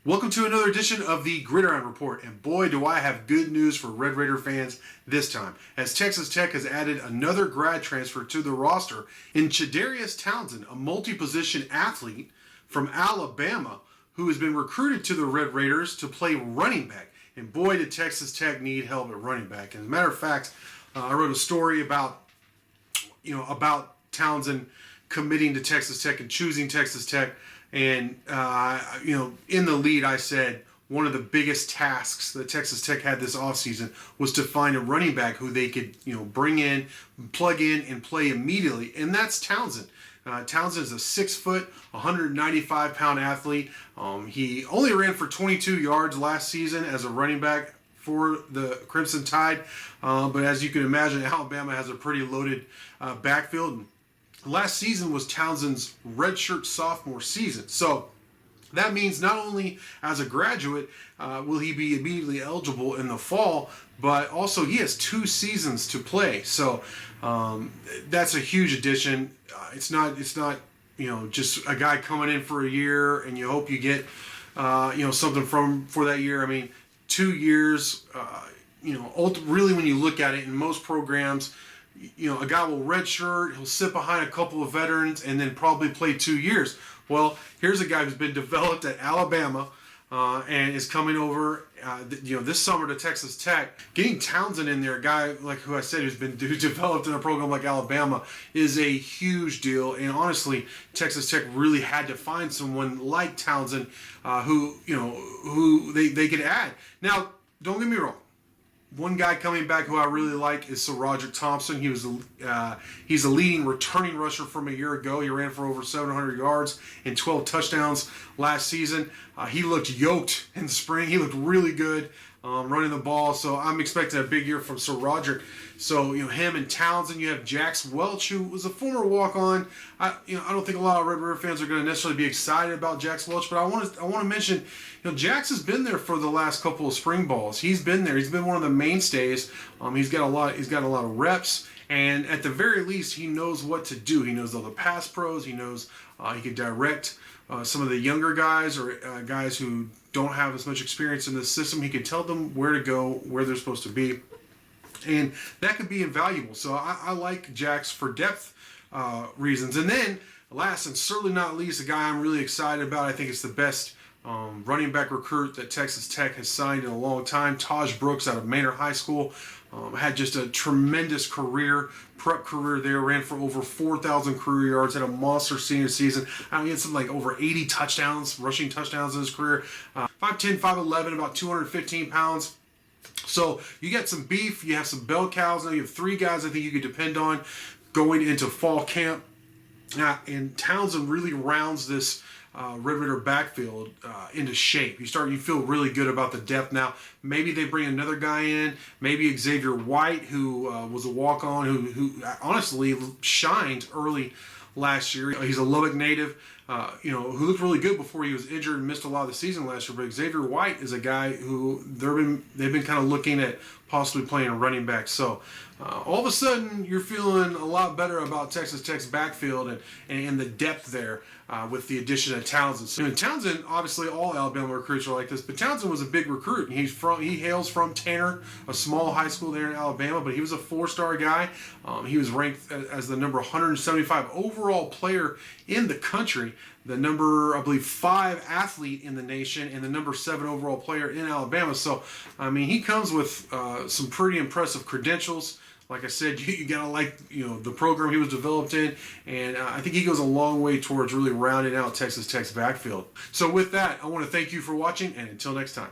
Welcome to another edition of the Gridiron Report, and boy do I have good news for Red Raider fans this time, as Texas Tech has added another grad transfer to the roster in Chadarius Townsend, a multi-position athlete from Alabama who has been recruited to the Red Raiders to play running back. And boy did Texas Tech need help at running back. And as a matter of fact, I wrote a story about Townsend committing to Texas Tech and choosing Texas Tech. And, in the lead, I said one of the biggest tasks that Texas Tech had this offseason was to find a running back who they could, bring in, plug in, and play immediately. And that's Townsend. Townsend is a 6 foot, 195-pound athlete. He only ran for 22 yards last season as a running back for the Crimson Tide. But as you can imagine, Alabama has a pretty loaded backfield. Last season was Townsend's Redshirt Sophomore season. So that means not only as a graduate will he be immediately eligible in the fall, but also he has 2 seasons to play. So that's a huge addition. It's not just a guy coming in for a year and you hope you get something for that year. I mean, 2 years. Really when you look at it in most programs, a guy will redshirt, he'll sit behind a couple of veterans, and then probably play 2 years. Well, here's a guy who's been developed at Alabama and is coming over, this summer to Texas Tech. Getting Townsend in there, a guy like who I said who's developed in a program like Alabama, is a huge deal. And honestly, Texas Tech really had to find someone like Townsend who they could add. Now, don't get me wrong. One guy coming back who I really like is Jarret Johnson. He's a leading returning rusher from a year ago. He ran for over 700 yards and 12 touchdowns last season. He looked yoked in the spring. He looked really good running the ball. So I'm expecting a big year from Jarret. So him and Townsend. You have Jax Welch, who was a former walk-on. I don't think a lot of Red River fans are going to necessarily be excited about Jax Welch, but I want to mention, Jax has been there for the last couple of spring balls. He's been there. He's been one of the mainstays. He's got a lot of reps, and at the very least, he knows what to do. He knows all the pass pros. He knows he can direct some of the younger guys or guys who don't have as much experience in the system. He can tell them where to go, where they're supposed to be. And that could be invaluable. So I like Jax for depth reasons. And then, last and certainly not least, a guy I'm really excited about. I think it's the best running back recruit that Texas Tech has signed in a long time. Taj Brooks out of Manor High School. Had just a tremendous prep career there. Ran for over 4,000 career yards. Had a monster senior season. He had something like over 80 touchdowns, rushing touchdowns in his career. 5'10", 5'11", about 215 pounds. So you got some beef, you have some bell cows. Now you have 3 guys I think you could depend on going into fall camp. And Townsend really rounds this Red Raider backfield into shape. You feel really good about the depth now. Maybe they bring another guy in. Maybe Xavier White, who was a walk-on, who honestly shined early last year. He's a Lubbock native, who looked really good before he was injured and missed a lot of the season last year. But Xavier White is a guy who they've been kind of looking at possibly playing a running back. So all of a sudden, you're feeling a lot better about Texas Tech's backfield and the depth there with the addition of Townsend. So Townsend, obviously, all Alabama recruits are like this, but Townsend was a big recruit. He hails from Tanner, a small high school there in Alabama, but he was a 4-star guy. He was ranked as the number 175 overall player in the country, the number, I believe, 5 athlete in the nation, and the number 7 overall player in Alabama. So, he comes with some pretty impressive credentials. Like I said, you gotta like the program he was developed in, and I think he goes a long way towards really rounding out Texas Tech's backfield. So with that, I want to thank you for watching, and until next time.